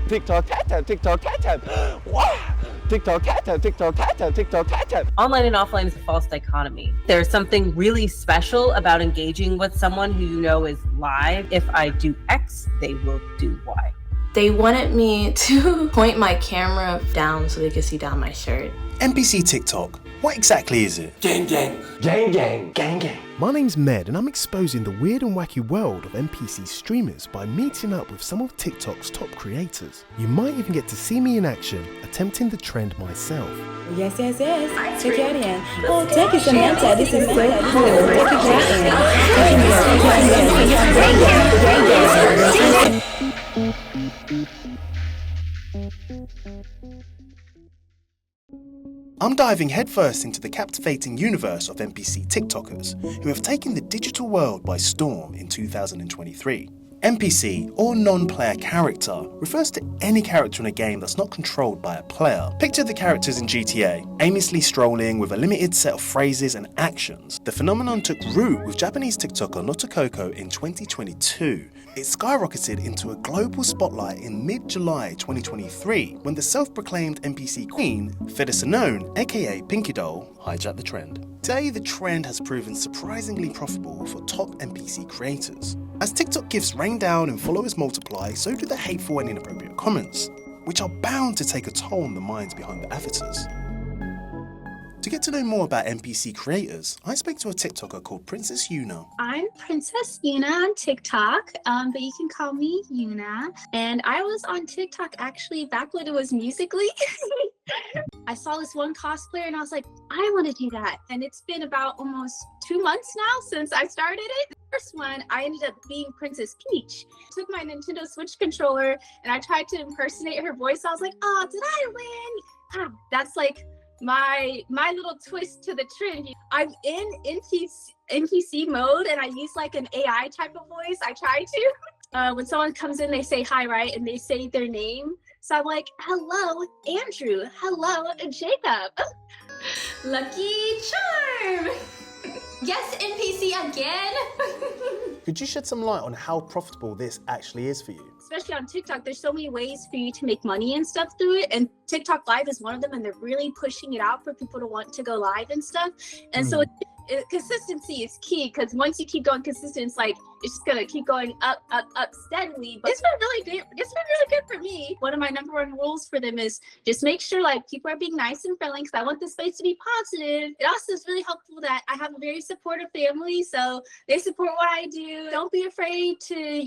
TikTok cat tap, TikTok cat tap. TikTok cat tap, TikTok cat tap, TikTok cat tap. Online and offline is a false dichotomy. There's something really special about engaging with someone who you know is live. If I do X, they will do Y. They wanted me to point my camera down so they could see down my shirt. NPC TikTok, what exactly is it? Gang gang, gang gang, gang gang. My name's Med and I'm exposing the weird and wacky world of NPC streamers by meeting up with some of TikTok's top creators. You might even get to see me in action, attempting the trend myself. Yes. Check it out in. Oh, thank you, Samantha. This is so cool. I'm diving headfirst into the captivating universe of NPC TikTokers who have taken the digital world by storm in 2023. NPC, or non-player character, refers to any character in a game that's not controlled by a player. Picture the characters in GTA, aimlessly strolling with a limited set of phrases and actions. The phenomenon took root with Japanese TikToker Notakoko in 2022. It skyrocketed into a global spotlight in mid-July 2023 when the self-proclaimed NPC queen, Fedicinone, aka Pinky Doll, hijacked the trend. Today, the trend has proven surprisingly profitable for top NPC creators. As TikTok gifts rain down and followers multiply, so do the hateful and inappropriate comments, which are bound to take a toll on the minds behind the avatars. To get to know more about NPC creators, I spoke to a TikToker called Princess Yuna. I'm Princess Yuna on TikTok, but you can call me Yuna. And I was on TikTok actually back when it was Musical.ly. I saw this one cosplayer and I was like, I want to do that. And it's been about almost 2 months now since I started it. The first one, I ended up being Princess Peach. I took my Nintendo Switch controller and I tried to impersonate her voice. I was like, oh, did I win? That's like my little twist to the trend. I'm in NPC mode and I use like an AI type of voice. I try to. When someone comes in, they say hi, right? And they say their name. So I'm like, hello, Andrew. Hello, Jacob. Lucky Charm. Yes, NPC again. Could you shed some light on how profitable this actually is for you? Especially on TikTok, there's so many ways for you to make money and stuff through it. And TikTok Live is one of them. And they're really pushing it out for people to want to go live and stuff. And so consistency is key, because once you keep going consistent, it's like it's just gonna keep going up steadily. But it's been really good for me. One of my number one rules for them is just make sure like people are being nice and friendly, because I want the space to be positive. It also is really helpful that I have a very supportive family, so they support what I do. Don't be afraid to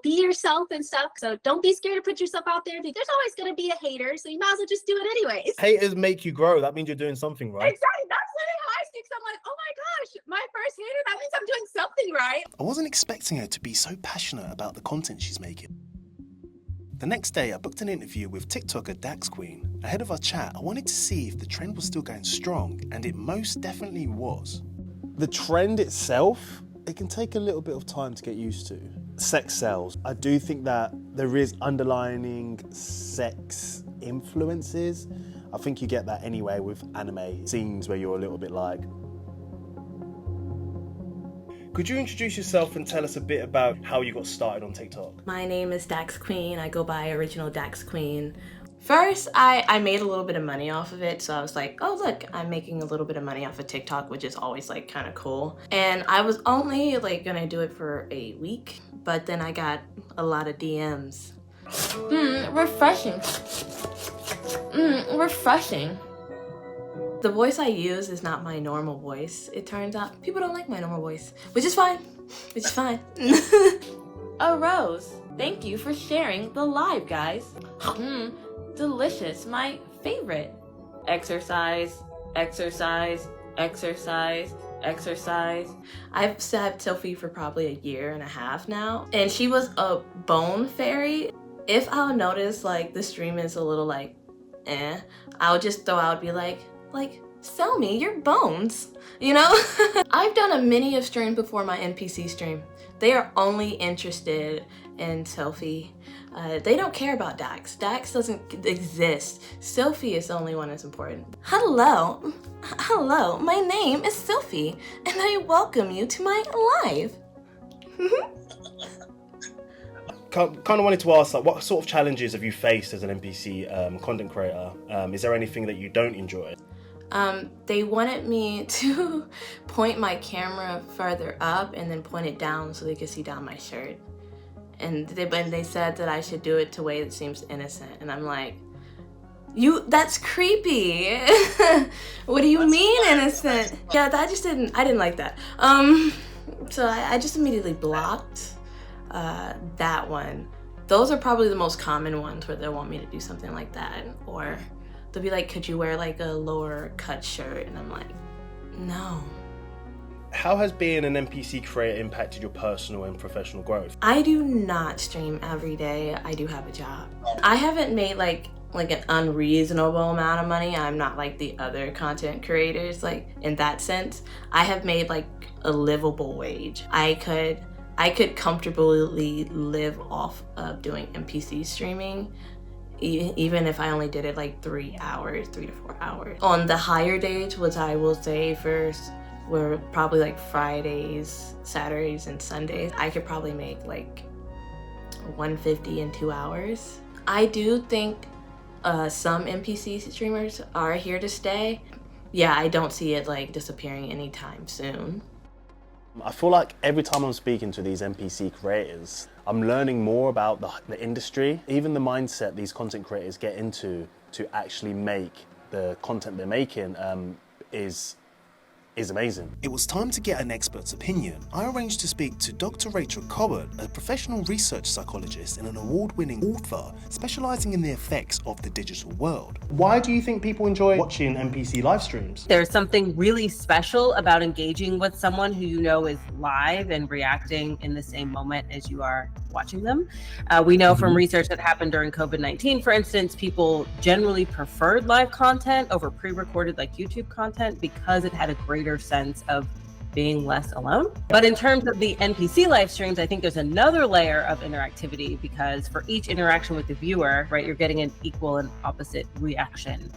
be yourself and stuff. So don't be scared to put yourself out there, because there's always gonna be a hater, so you might as well just do it anyways. Haters make you grow. That means you're doing something right. Exactly. That's literally how I think. So I'm like, oh my gosh, my first hater, that means I'm doing something right. I wasn't expecting her to be so passionate about the content she's making. The next day, I booked an interview with TikToker DaxQueen. Ahead of our chat, I wanted to see if the trend was still going strong, and it most definitely was. The trend itself, it can take a little bit of time to get used to. Sex sells. I do think that there is underlining sex influences. I think you get that anyway with anime scenes where you're a little bit like... Could you introduce yourself and tell us a bit about how you got started on TikTok? My name is DaxQueen. I go by original DaxQueen. First, I made a little bit of money off of it, so I was like, oh look, I'm making a little bit of money off of TikTok, which is always like kind of cool. And I was only like gonna do it for a week, but then I got a lot of DMs. Refreshing. Refreshing. The voice I use is not my normal voice. It turns out people don't like my normal voice, which is fine. A rose. Thank you for sharing the live, guys. Delicious. My favorite. Exercise, exercise, exercise, exercise. I've had Sophie for probably a year and a half now, and she was a bone fairy. If I'll notice like the stream is a little like I'll just throw out, be like sell me your bones, I've done a mini of stream before my NPC stream. They are only interested in Sophie. They don't care about Dax. Dax doesn't exist. Sophie is the only one that's important. Hello, my name is Sophie, and I welcome you to my live. kind of wanted to ask, like, what sort of challenges have you faced as an NPC content creator? Is there anything that you don't enjoy? They wanted me to point my camera further up and then point it down so they could see down my shirt. And they said that I should do it to a way that seems innocent. And I'm like, that's creepy. What do you mean innocent? Yeah, I didn't like that. So I just immediately blocked that one. Those are probably the most common ones where they'll want me to do something like that. Or they'll be like, could you wear like a lower cut shirt? And I'm like, no. How has being an NPC creator impacted your personal and professional growth? I do not stream every day. I do have a job. I haven't made like an unreasonable amount of money. I'm not like the other content creators, like in that sense. I have made like a livable wage. I could comfortably live off of doing NPC streaming, even if I only did it like 3 to 4 hours. On the higher days, which I will say first, were probably like Fridays, Saturdays, and Sundays, I could probably make like $150 in 2 hours. I do think some NPC streamers are here to stay. Yeah, I don't see it like disappearing anytime soon. I feel like every time I'm speaking to these NPC creators, I'm learning more about the industry, even the mindset these content creators get into to actually make the content they're making is amazing. It was time to get an expert's opinion. I arranged to speak to Dr. Rachel Cobert, a professional research psychologist and an award-winning author specializing in the effects of the digital world. Why do you think people enjoy watching NPC live streams? There's something really special about engaging with someone who you know is live and reacting in the same moment as you are watching them. We know from research that happened during COVID-19, for instance, people generally preferred live content over pre-recorded like YouTube content because it had a greater sense of being less alone. But in terms of the NPC live streams, I think there's another layer of interactivity because for each interaction with the viewer, right, you're getting an equal and opposite reaction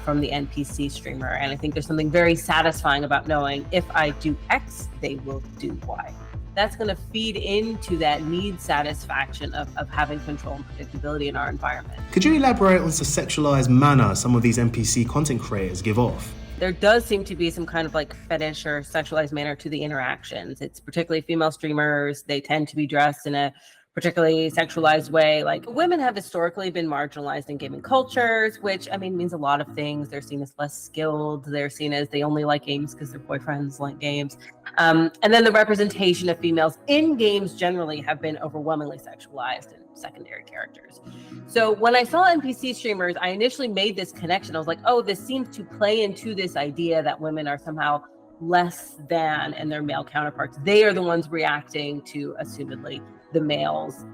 from the NPC streamer. And I think there's something very satisfying about knowing if I do X, they will do Y. That's going to feed into that need satisfaction of having control and predictability in our environment. Could you elaborate on the sexualized manner some of these NPC content creators give off? There does seem to be some kind of like fetish or sexualized manner to the interactions. It's particularly female streamers. They tend to be dressed in a particularly sexualized way. Like women have historically been marginalized in gaming cultures, which I mean means a lot of things. They're seen as less skilled. They're seen as they only like games because their boyfriends like games. And then the representation of females in games generally have been overwhelmingly sexualized and secondary characters. So when I saw NPC streamers, I initially made this connection. I was like, oh, this seems to play into this idea that women are somehow less than and their male counterparts. They are the ones reacting to, assumedly, the males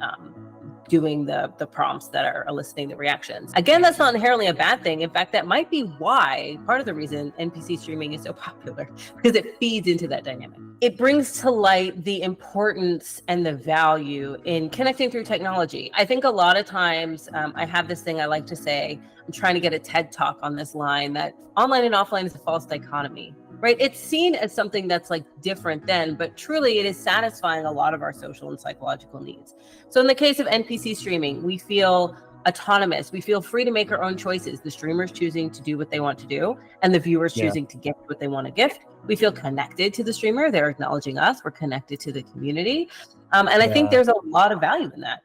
doing the prompts that are eliciting the reactions. Again, that's not inherently a bad thing. In fact, that might be why, part of the reason NPC streaming is so popular, because it feeds into that dynamic. It brings to light the importance and the value in connecting through technology. I think a lot of times, I have this thing I like to say, I'm trying to get a TED talk on this line, that online and offline is a false dichotomy. Right? It's seen as something that's like different then, but truly it is satisfying a lot of our social and psychological needs. So in the case of NPC streaming, we feel autonomous. We feel free to make our own choices. The streamers choosing to do what they want to do and the viewers choosing to gift what they want to gift. We feel connected to the streamer. They're acknowledging us. We're connected to the community. And I think there's a lot of value in that.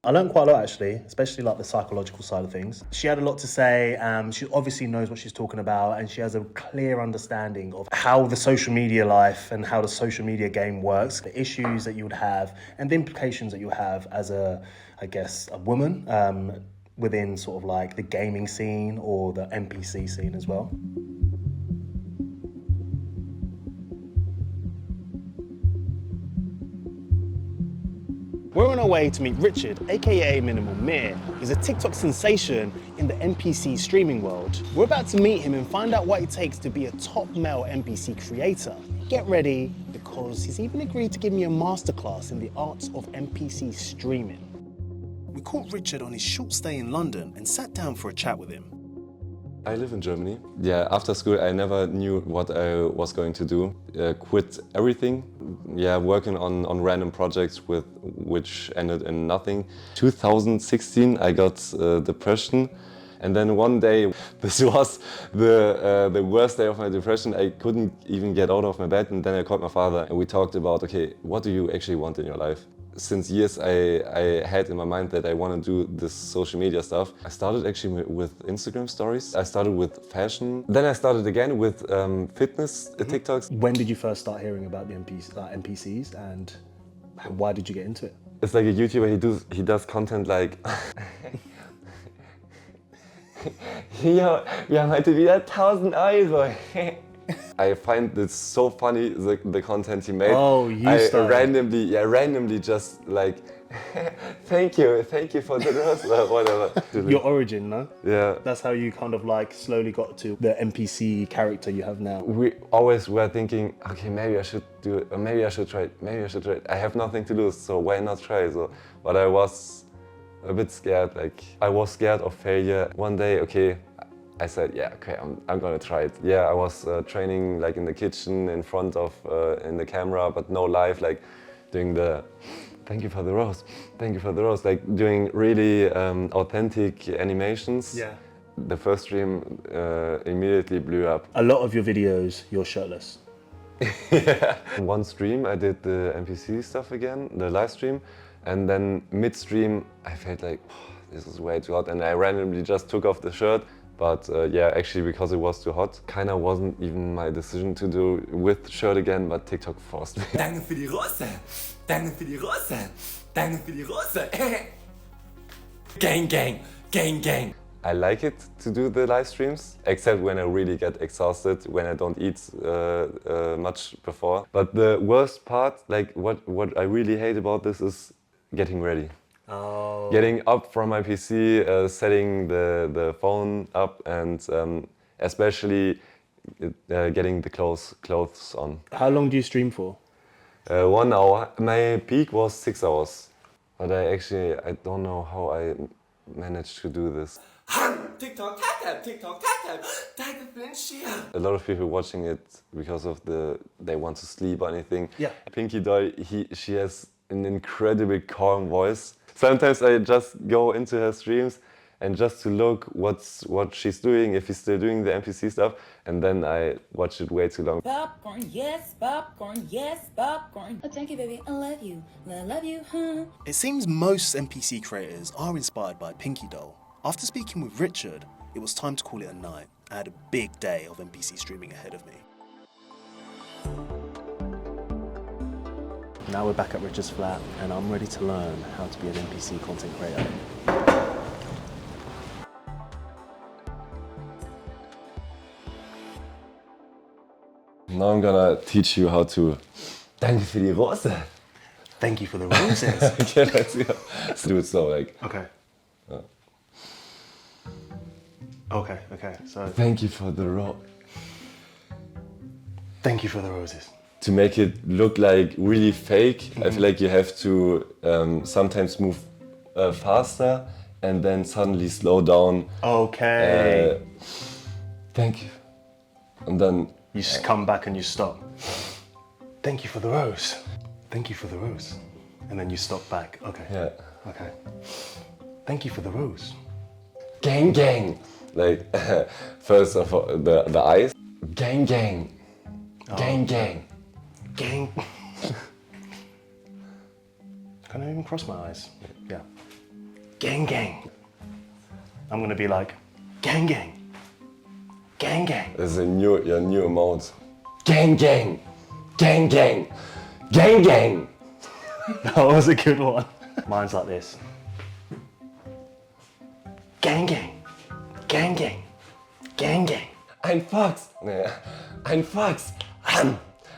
I learned quite a lot, actually, especially like the psychological side of things. She had a lot to say. She obviously knows what she's talking about, and she has a clear understanding of how the social media life and how the social media game works, the issues that you would have, and the implications that you have as a woman within sort of like the gaming scene or the NPC scene as well. We're on our way to meet Richard, aka Minimal Mir. He's a TikTok sensation in the NPC streaming world. We're about to meet him and find out what it takes to be a top male NPC creator. Get ready, because he's even agreed to give me a masterclass in the arts of NPC streaming. We caught Richard on his short stay in London and sat down for a chat with him. I live in Germany. Yeah, after school I never knew what I was going to do. Quit everything. Yeah, working on random projects which ended in nothing. 2016 I got depression. And then one day, this was the worst day of my depression. I couldn't even get out of my bed, and then I called my father and we talked about, okay, what do you actually want in your life? Since years I had in my mind that I want to do this social media stuff. I started actually with Instagram stories. I started with fashion. Then I started again with fitness TikToks. When did you first start hearing about the NPCs and why did you get into it? It's like a YouTuber, he does content like ja, wir haben heute wieder 1.000 Euro. I find this so funny, the content he made. Oh, you I started. randomly just like, thank you for the rose or whatever. Your origin, no? Yeah. That's how you kind of like slowly got to the NPC character you have now. We always were thinking, okay, maybe I should do it, or maybe I should try it, I have nothing to lose, so why not try? So, but I was a bit scared, like I was scared of failure. One day, okay, I said, yeah, okay, I'm gonna try it. Yeah, I was training like in the kitchen in front of, in the camera, but no live, like doing the, thank you for the rose, like doing really authentic animations. Yeah. The first stream immediately blew up. A lot of your videos, you're shirtless. Yeah. One stream I did the NPC stuff again, the live stream, and then mid-stream I felt like, oh, this is way too hot, and I randomly just took off the shirt. But yeah, actually because it was too hot, kinda wasn't even my decision to do with shirt again, but TikTok forced me. Danke für die Rose, danke für die Rose, danke für die Rose. Gang, gang, gang, gang. I like it to do the live streams, except when I really get exhausted, when I don't eat much before. But the worst part, like what I really hate about this is getting ready. Oh. Getting up from my PC, setting the phone up, and especially getting the clothes on. How long do you stream for? 1 hour. My peak was 6 hours. But I don't know how I managed to do this. TikTok, tap, TikTok, tap, danke für den Share. A lot of people watching it because of they want to sleep or anything. Yeah. Pinky Doll, she has an incredibly calm voice. Sometimes I just go into her streams and just to look what she's doing, if she's still doing the NPC stuff, and then I watch it way too long. Popcorn, yes, popcorn. Oh, thank you, baby. I love you, huh? It seems most NPC creators are inspired by Pinky Doll. After speaking with Richard, it was time to call it a night. I had a big day of NPC streaming ahead of me. Now we're back at Richard's flat and I'm ready to learn how to be an NPC content creator. Now I'm gonna teach you how to. Danke für die Rose. Thank you for the roses. Okay, let's go. Let's do it slow, like. Okay. Okay, so. Thank you for the rose. Thank you for the roses. To make it look like really fake, I feel like you have to sometimes move faster and then suddenly slow down. Okay. Thank you. And then you just come back and you stop. Thank you for the rose. Thank you for the rose. And then you stop back. Okay. Yeah. Okay. Thank you for the rose. Gang, gang. Like first of all, the eyes. Gang, gang. Gang, gang. Gang. Can I even cross my eyes? Yeah. Gang, gang. I'm gonna be like, gang, gang. Gang, gang. This is your new amount. Gang, gang. Gang, gang. Gang, gang. That was a good one. Mine's like this. Gang, gang. Gang, gang. Gang, gang. Ein Fox. Ein Fox.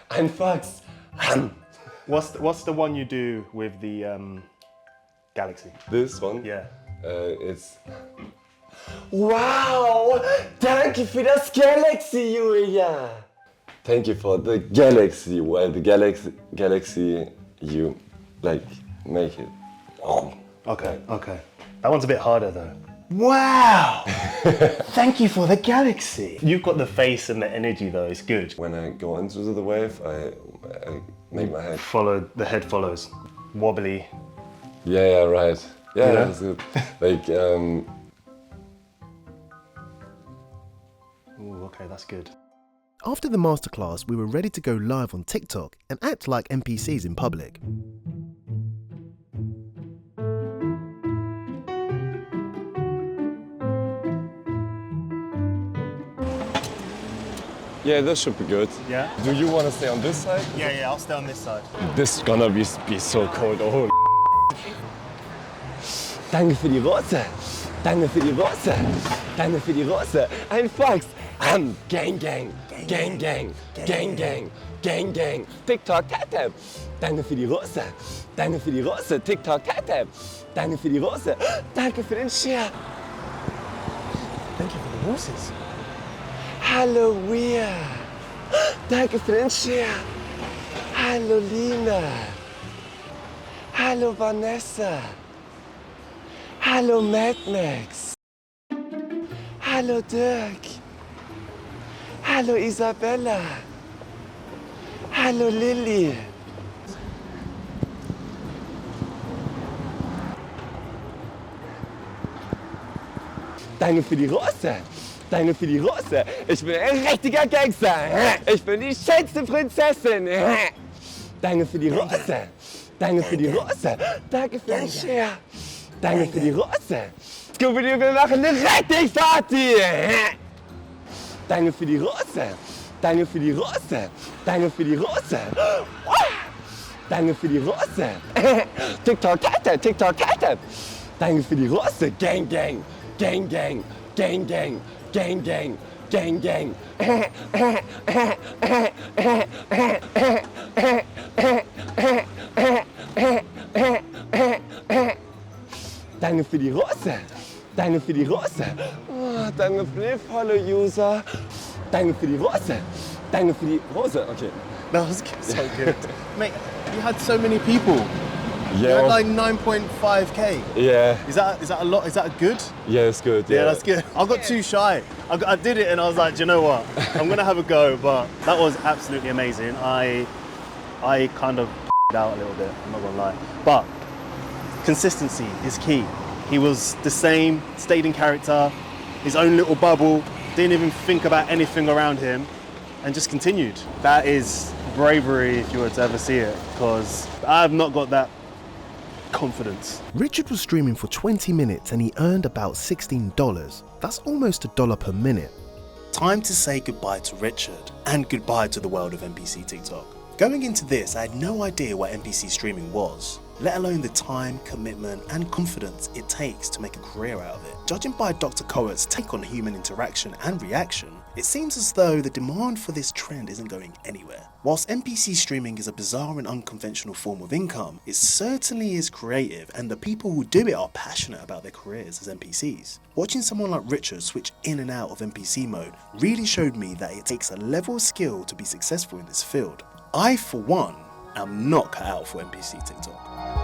Ein Fox. What's the one you do with the galaxy? This one? Yeah. It's. Wow! Danke für das Galaxy, Julia! Thank you for the galaxy. Well, the galaxy, you like make it. Oh. Okay. That one's a bit harder though. Wow! Thank you for the galaxy. You've got the face and the energy though, it's good. When I go into the wave, I make my head. The head follows. Wobbly. Yeah, right. Yeah, Yeah. that's good. Like, Ooh, okay, that's good. After the masterclass, we were ready to go live on TikTok and act like NPCs in public. yeah, this should be good. Yeah? Do you want to stay on this side? Yeah, I'll stay on this side. This is gonna be so cold. Oh. Danke für die Rose. Danke für die Rose. Danke für die Rose. Ein Fox. Gang, gang. Gang, gang. Gang, gang. Gang, gang. TikTok, tap. Danke für die Rose. Danke für die Rose. TikTok, tap. Danke für die Rose. Danke für den Share. Thank you for the horses. Hallo, Weir. Danke für den Share. Hallo, Lina. Hallo, Vanessa. Hallo, Mad Max. Hallo, Dirk. Hallo, Isabella. Hallo, Lilly. Danke für die Rose. Danke für die Rose. Ich bin ein richtiger Gangster. Ich bin die schönste Prinzessin. Danke für die Rose. Danke für die Rose. Danke für den Share. Danke für die Rose. Scooby-Doo, wir machen eine richtig Party. Danke für die Rose. Danke für die Rose. Danke für die Rose. Danke für die Rose. TikTok, tap, TikTok, tap. Danke für die Rose. Gang, gang. Gang, gang. Gang, gang. Gang, gang. Gang, gang. Danke für die Rose. Danke für die Rose. Oh, danke für den Follow-User. Danke für die Rose. Danke für die Rose. Okay. That was so good. Mate, you had so many people. You Yeah. had like 9.5k. Yeah. Is that a lot? Is that good? Yeah, it's good. Yeah, that's good. I got too shy. I did it and I was like, do you know what? I'm gonna have a go, but that was absolutely amazing. I kind of out a little bit, I'm not gonna lie. But consistency is key. He was the same, stayed in character, his own little bubble, didn't even think about anything around him, and just continued. That is bravery if you were to ever see it, because I've not got that confidence. Richard was streaming for 20 minutes and he earned about $16. That's almost $1 per minute. Time to say goodbye to Richard and goodbye to the world of NPC TikTok. Going into this, I had no idea what NPC streaming was, let alone the time, commitment and confidence it takes to make a career out of it. Judging by Dr. Coates' take on human interaction and reaction, it seems as though the demand for this trend isn't going anywhere. Whilst NPC streaming is a bizarre and unconventional form of income, it certainly is creative and the people who do it are passionate about their careers as NPCs. Watching someone like Richard switch in and out of NPC mode really showed me that it takes a level of skill to be successful in this field. I, for one, am not cut out for NPC TikTok.